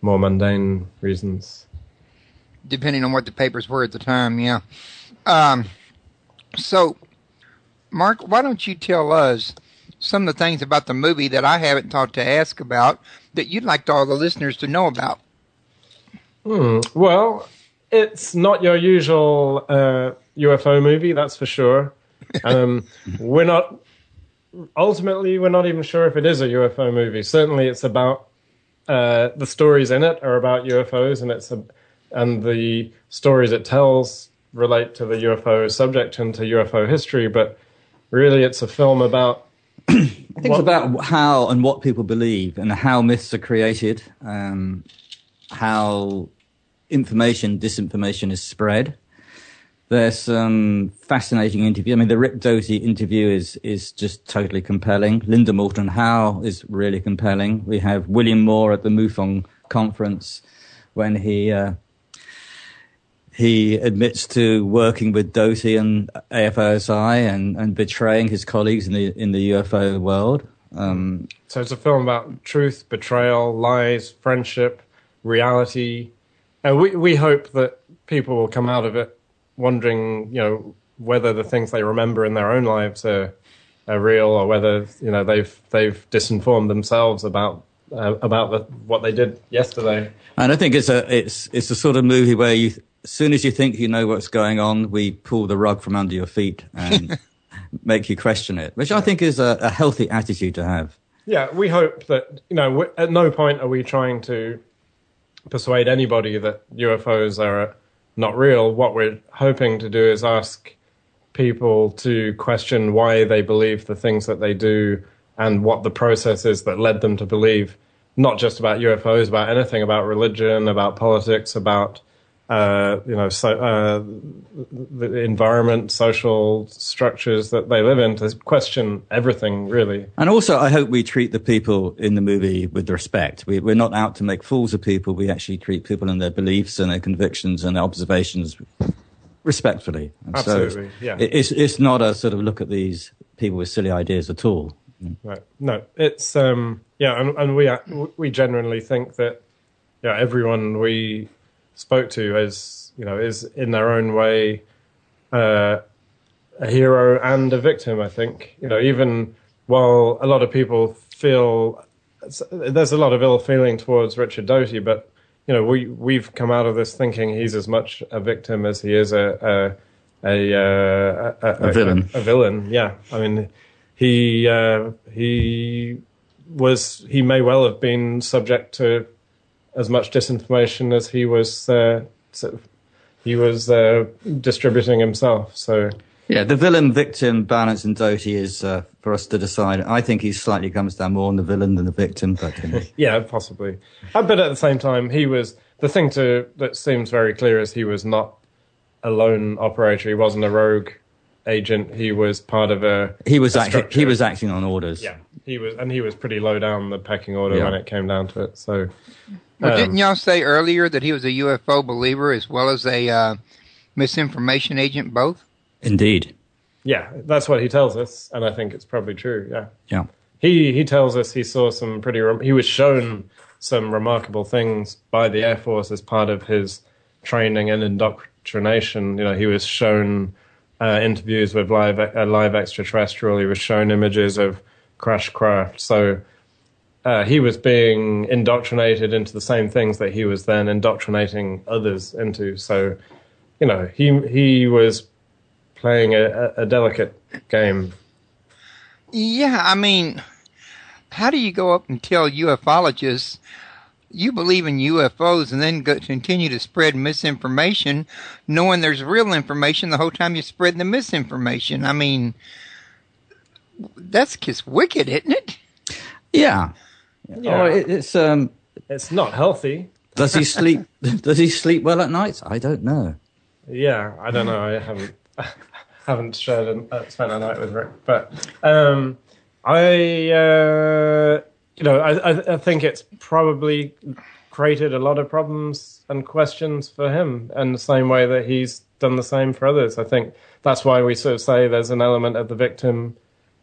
more mundane reasons. Depending on what the papers were at the time, yeah. So, Mark, why don't you tell us some of the things about the movie that I haven't thought to ask about that you'd like all the listeners to know about? Well, it's not your usual UFO movie, that's for sure. We're not even sure if it is a UFO movie. Certainly it's about the stories in it are about UFOs, and the stories it tells relate to the UFO subject and to UFO history, but really it's a film about I think it's about how and what people believe and how myths are created, how disinformation is spread. There's some fascinating interview. I mean, the Rick Doty interview is just totally compelling. Linda Moulton Howe is really compelling. We have William Moore at the MUFON conference when he admits to working with Doty and AFOSI and betraying his colleagues in the UFO world. So it's a film about truth, betrayal, lies, friendship, reality. And we hope that people will come out of it wondering, whether the things they remember in their own lives are real, or whether they've disinformed themselves about what they did yesterday. And I think it's a sort of movie where as soon as you think you know what's going on, we pull the rug from under your feet and make you question it, which I think is a healthy attitude to have. Yeah, we hope that, at no point are we trying to persuade anybody that UFOs are not real. What we're hoping to do is ask people to question why they believe the things that they do and what the process is that led them to believe, not just about UFOs, about anything, about religion, about politics, about the environment, social structures that they live in, to question everything, really. And also, I hope we treat the people in the movie with respect. We're not out to make fools of people. We actually treat people and their beliefs and their convictions and their observations respectfully. And absolutely, yeah. It's not a sort of look at these people with silly ideas at all. Right. No, it's and we genuinely think that everyone we spoke to is in their own way a hero and a victim. I think even while a lot of people feel there's a lot of ill feeling towards Richard Doty, but we've come out of this thinking he's as much a victim as he is a villain. A villain, yeah. I mean, he may well have been subject to as much disinformation as he was distributing himself. So yeah, the villain-victim balance in Doty is for us to decide. I think he slightly comes down more on the villain than the victim, but yeah, possibly. But at the same time, the thing that seems very clear is he was not a lone operator. He wasn't a rogue agent. He was part of He was acting on orders. Yeah, he was pretty low down the pecking order when it came down to it. So. Well, didn't y'all say earlier that he was a UFO believer as well as a misinformation agent, both? Indeed. Yeah, that's what he tells us, and I think it's probably true, yeah. Yeah. He tells us he saw some he was shown some remarkable things by the Air Force as part of his training and indoctrination. He was shown interviews with a live extraterrestrial. He was shown images of crashed craft. So he was being indoctrinated into the same things that he was then indoctrinating others into. So, he was playing a delicate game. Yeah, I mean, how do you go up and tell ufologists you believe in UFOs and then continue to spread misinformation, knowing there's real information the whole time you're spreading the misinformation. I mean, that's just wicked, isn't it? Yeah. Yeah. Oh, it's not healthy. Does he sleep? Does he sleep well at night? I don't know. Yeah, I don't know. I haven't spent a night with Rick, but I think it's probably created a lot of problems and questions for him, in the same way that he's done the same for others. I think that's why we sort of say there's an element of the victim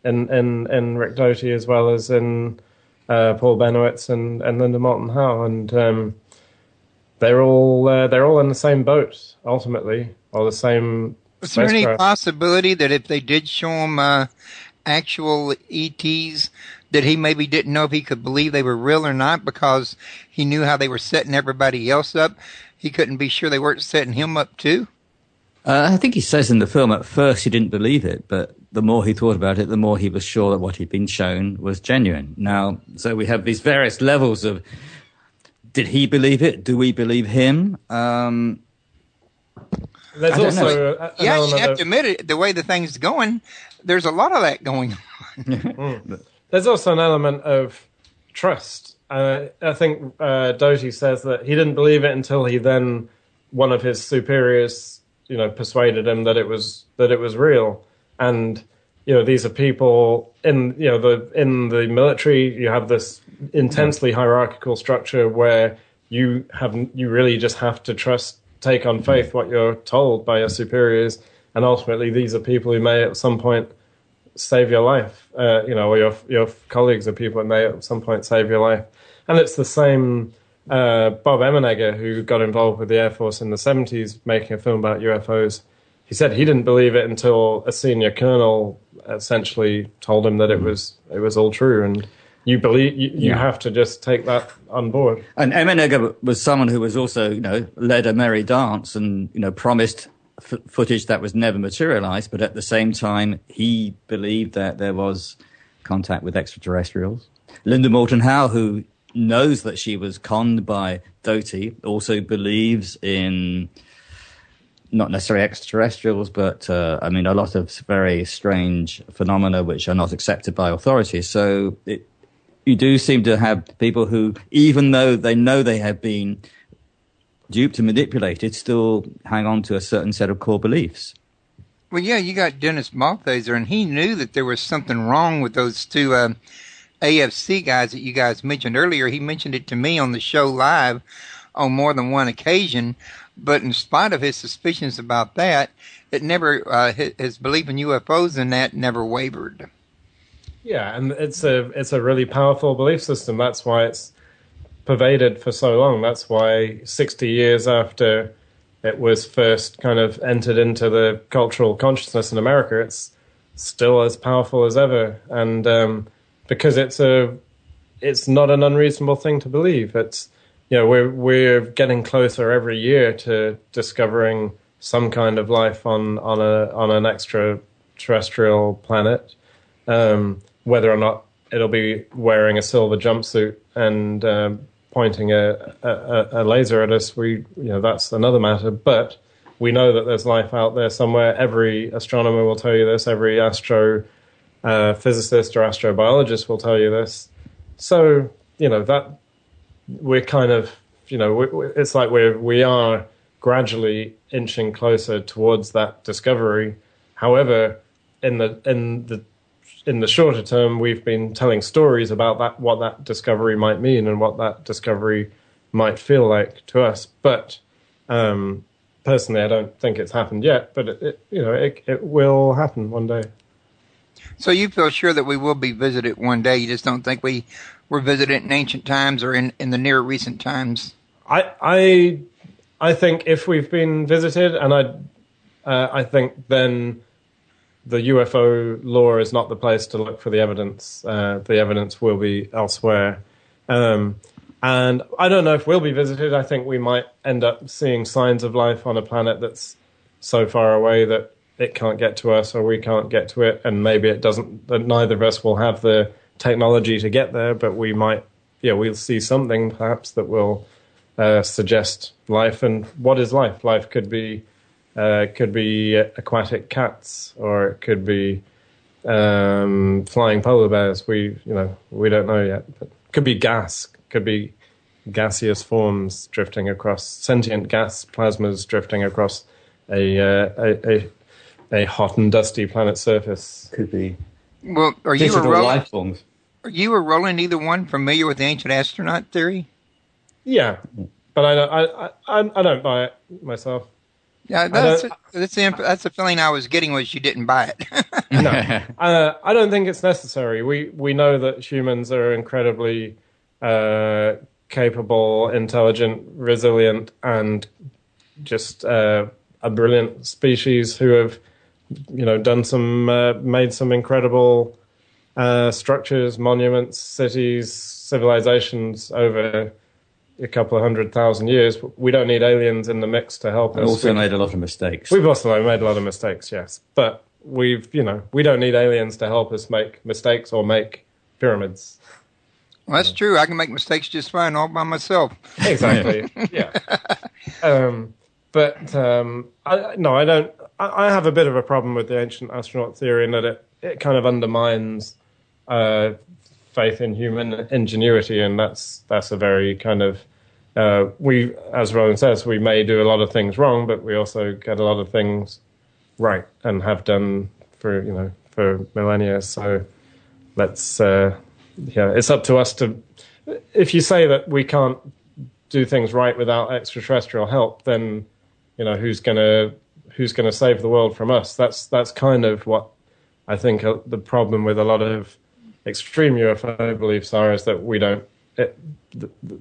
in Rick Doty as well as in Paul Benowitz and Linda Moulton Howe, and they're all in the same boat ultimately, or the same. Is there any possibility that if they did show him actual ETs, that he maybe didn't know if he could believe they were real or not because he knew how they were setting everybody else up? He couldn't be sure they weren't setting him up too? I think he says in the film at first he didn't believe it, but the more he thought about it, the more he was sure that what he'd been shown was genuine. Now, so we have these various levels of, did he believe it? Do we believe him? There's also you have to admit it, the way the thing's going, there's a lot of that going on. There's also an element of trust. I think Doty says that he didn't believe it until he then, one of his superiors, persuaded him that it was real. And these are people in the military. You have this intensely hierarchical structure where you really just have to take on faith what you're told by your superiors, and ultimately these are people who may at some point save your life, or your colleagues are people that may at some point save your life. And it's the same Bob Emenegger, who got involved with the Air Force in the 70s making a film about UFOs. He said he didn't believe it until a senior colonel essentially told him that it was all true, and you have to just take that on board. And Emenegger was someone who was also, led a merry dance and, promised footage that was never materialized, but at the same time, he believed that there was contact with extraterrestrials. Linda Moulton Howe, who knows that she was conned by Doty, also believes in not necessarily extraterrestrials, but a lot of very strange phenomena which are not accepted by authorities. So you do seem to have people who, even though they know they have been duped and manipulated, still hang on to a certain set of core beliefs. Well, yeah, you got Dennis Malthaser, and he knew that there was something wrong with those two AFC guys that you guys mentioned earlier. He mentioned it to me on the show live on more than one occasion, but in spite of his suspicions about that, it never his belief in UFOs and that never wavered. Yeah, and it's a really powerful belief system. That's why it's pervaded for so long. That's why 60 years after it was first kind of entered into the cultural consciousness in America, it's still as powerful as ever. And because it's not an unreasonable thing to believe. It's we're getting closer every year to discovering some kind of life on an extraterrestrial planet. Whether or not it'll be wearing a silver jumpsuit and pointing a laser at us, that's another matter. But we know that there's life out there somewhere. Every astronomer will tell you this. Every astrophysicist or astrobiologist will tell you this. So that we're kind of it's like we are gradually inching closer towards that discovery. However, in the shorter term, we've been telling stories about what that discovery might mean and what that discovery might feel like to us. But personally, I don't think it's happened yet. But it will happen one day. So you feel sure that we will be visited one day? You just don't think we were visited in ancient times or in the near recent times? I think if we've been visited, and I think then the UFO lore is not the place to look for the evidence. The evidence will be elsewhere. And I don't know if we'll be visited. I think we might end up seeing signs of life on a planet that's so far away that it can't get to us or we can't get to it. And maybe it doesn't, that neither of us will have the technology to get there, but we might, we'll see something perhaps that will suggest life. And what is life? Life could be aquatic cats, or it could be flying polar bears. We don't know yet. But it could be gas. Could be gaseous forms drifting across, sentient gas plasmas drifting across a hot and dusty planet surface. Could be. Well, are you life forms. Are you or Roland, either one, familiar with the ancient astronaut theory? Yeah, but I don't buy it myself. Yeah, that's the feeling I was getting, was you didn't buy it. No, I don't think it's necessary. We know that humans are incredibly capable, intelligent, resilient, and just a brilliant species who have, made some incredible structures, monuments, cities, civilizations over a couple of 100,000 years. We don't need aliens in the mix to help us. We've also made a lot of mistakes. We've also made a lot of mistakes, yes. But we don't need aliens to help us make mistakes or make pyramids. Well, that's true. I can make mistakes just fine all by myself. Exactly. Yeah. I don't. I have a bit of a problem with the ancient astronaut theory in that it kind of undermines faith in human ingenuity, and that's a very kind of we, as Roland says, we may do a lot of things wrong, but we also get a lot of things right and have done for millennia. So let's it's up to us to. If you say that we can't do things right without extraterrestrial help, then who's gonna save the world from us? That's kind of what I think the problem with a lot of extreme UFO beliefs is that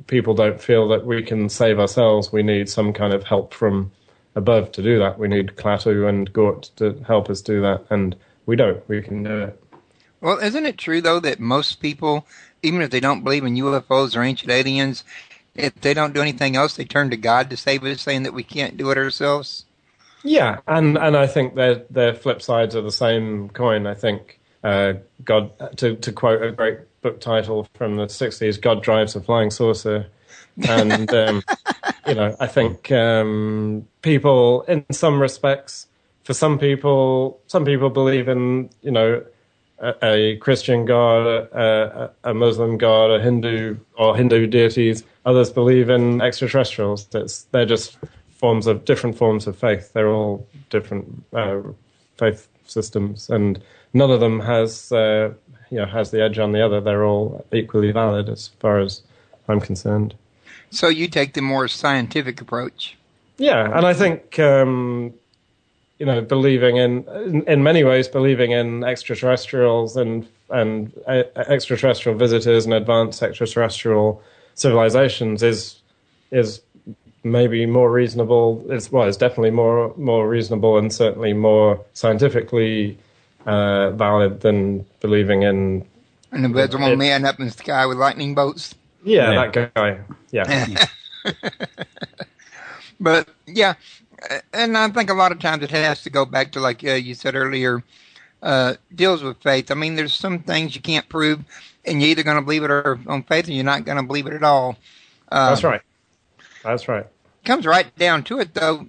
people don't feel that we can save ourselves. We need some kind of help from above to do that. We need Klaatu and Gort to help us do that, and we don't. We can do it. Well, isn't it true, though, that most people, even if they don't believe in UFOs or ancient aliens, if they don't do anything else, they turn to God to save us, saying that we can't do it ourselves? Yeah, and I think their flip sides are the same coin. I think God, to quote a great book title from the 60s, God drives a flying saucer. And, I think people, in some respects, for some people believe in, a Christian God, a Muslim God, a Hindu deities. Others believe in extraterrestrials. They're just different forms of faith. They're all different faith systems, and none of them has the edge on the other. They're all equally valid as far as I'm concerned. So you take the more scientific approach. Yeah, and I think believing in many ways, believing in extraterrestrials and extraterrestrial visitors and advanced extraterrestrial civilizations is maybe more reasonable. It's definitely more reasonable and certainly more scientifically valid than believing in an invisible man up in the sky with lightning bolts. Yeah, that guy. Yeah. But yeah, and I think a lot of times it has to go back to, like you said earlier, deals with faith. I mean, there's some things you can't prove, and you're either going to believe it on faith, or you're not going to believe it at all. That's right. That's right. Comes right down to it, though.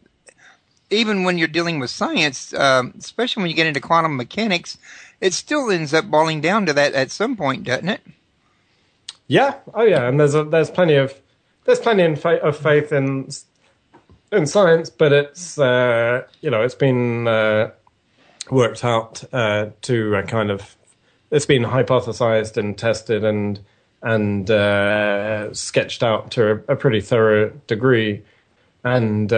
Even when you're dealing with science, especially when you get into quantum mechanics, it still ends up boiling down to that at some point, doesn't it? Yeah. Oh, yeah. And there's plenty of faith in science, but it's it's been worked out to a kind of, it's been hypothesized and tested and sketched out to a pretty thorough degree, and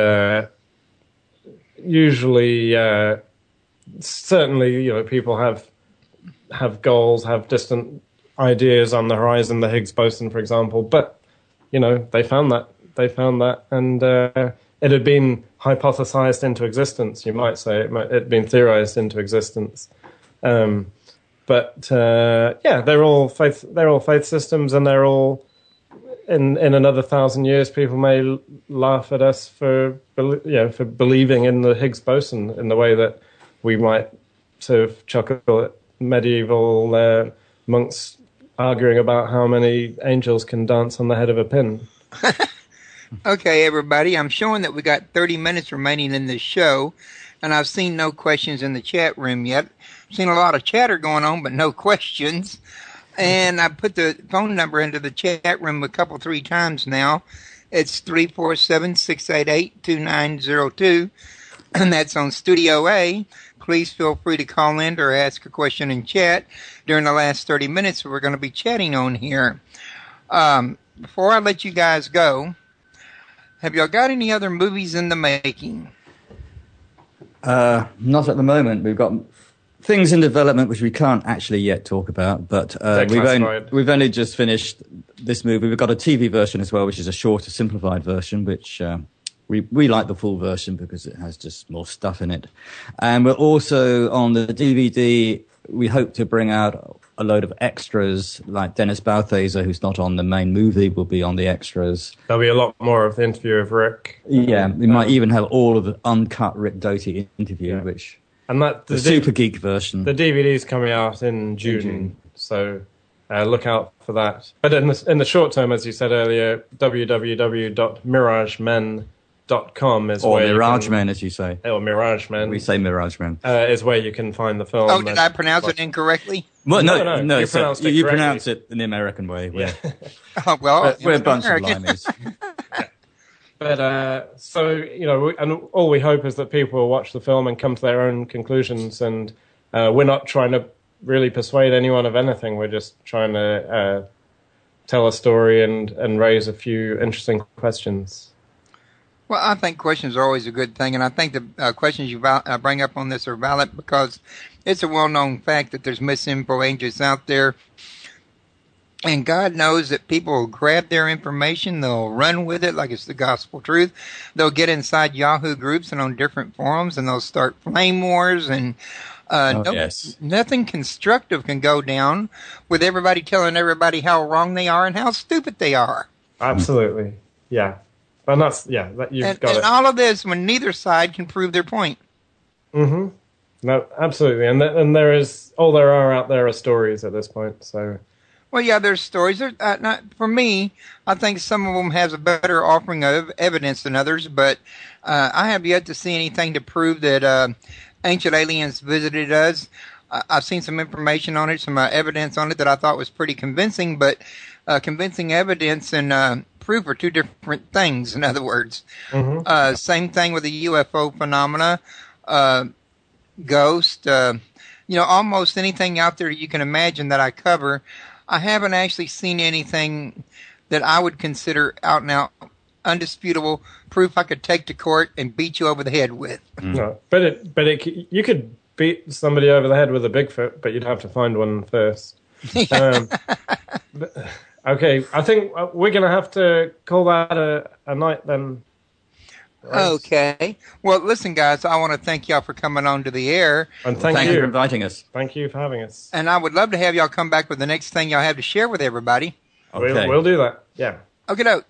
usually, certainly, people have goals, have distant ideas on the horizon. The Higgs boson, for example, but they found that, and it had been hypothesized into existence. You might say it had been theorized into existence. But they're all faith systems, and they're all in another 1,000 years, people may laugh at us for believing in the Higgs boson in the way that we might sort of chuckle at medieval monks arguing about how many angels can dance on the head of a pin. Okay, everybody, I'm showing that we got 30 minutes remaining in this show, and I've seen no questions in the chat room yet. I've seen a lot of chatter going on, but no questions. And I put the phone number into the chat room a couple, 3 times now. It's 347-688-2902, and that's on Studio A. Please feel free to call in or ask a question in chat during the last 30 minutes we're going to be chatting on here. Before I let you guys go, have y'all got any other movies in the making? Not at the moment. We've got things in development which we can't actually yet talk about, but we've only just finished this movie. We've got a TV version as well, which is a shorter, simplified version, which we like the full version because it has just more stuff in it. And we're also on the DVD. We hope to bring out a load of extras, like Dennis Balthaser, who's not on the main movie, will be on the extras. There'll be a lot more of the interview of Rick. Yeah, we might even have all of the uncut Rick Doty interview, which and that the super geek version. The DVD's coming out in June. So look out for that. But in the short term, as you said earlier, www.miragemen.com is or where Mirage Men, as you say. Or Mirage Men. We say Mirage Men. Is where you can find the film. Oh, did I pronounce it incorrectly? Well, no. You correctly. pronounce it in the American way. Yeah. Oh, well, we're a bunch of limeys. But so and all we hope is that people will watch the film and come to their own conclusions. And we're not trying to really persuade anyone of anything. We're just trying to tell a story and raise a few interesting questions. Well, I think questions are always a good thing, and I think the questions you bring up on this are valid because it's a well-known fact that there's misinfo agents out there, and God knows that people will grab their information, they'll run with it like it's the gospel truth, they'll get inside Yahoo groups and on different forums, and they'll start flame wars, and nothing constructive can go down with everybody telling everybody how wrong they are and how stupid they are. Absolutely, yeah. And that's, you've got it. And all of this when neither side can prove their point. Mm-hmm. No, absolutely. And there are out there are stories at this point. So, well, yeah, there's stories. For me, I think some of them has a better offering of evidence than others, but I have yet to see anything to prove that ancient aliens visited us. I've seen some information on it, some evidence on it that I thought was pretty convincing, but convincing evidence and proof are two different things, in other words. Mm-hmm. Same thing with the UFO phenomena, ghost, almost anything out there you can imagine that I cover. I haven't actually seen anything that I would consider out and out undisputable proof I could take to court and beat you over the head with. No, you could beat somebody over the head with a Bigfoot, but you'd have to find one first. Okay, I think we're going to have to call that a night then. Right? Okay. Well, listen, guys, I want to thank y'all for coming on to the air. And thank you for inviting us. Thank you for having us. And I would love to have y'all come back with the next thing y'all have to share with everybody. Okay. We'll do that. Yeah. Okay, doke.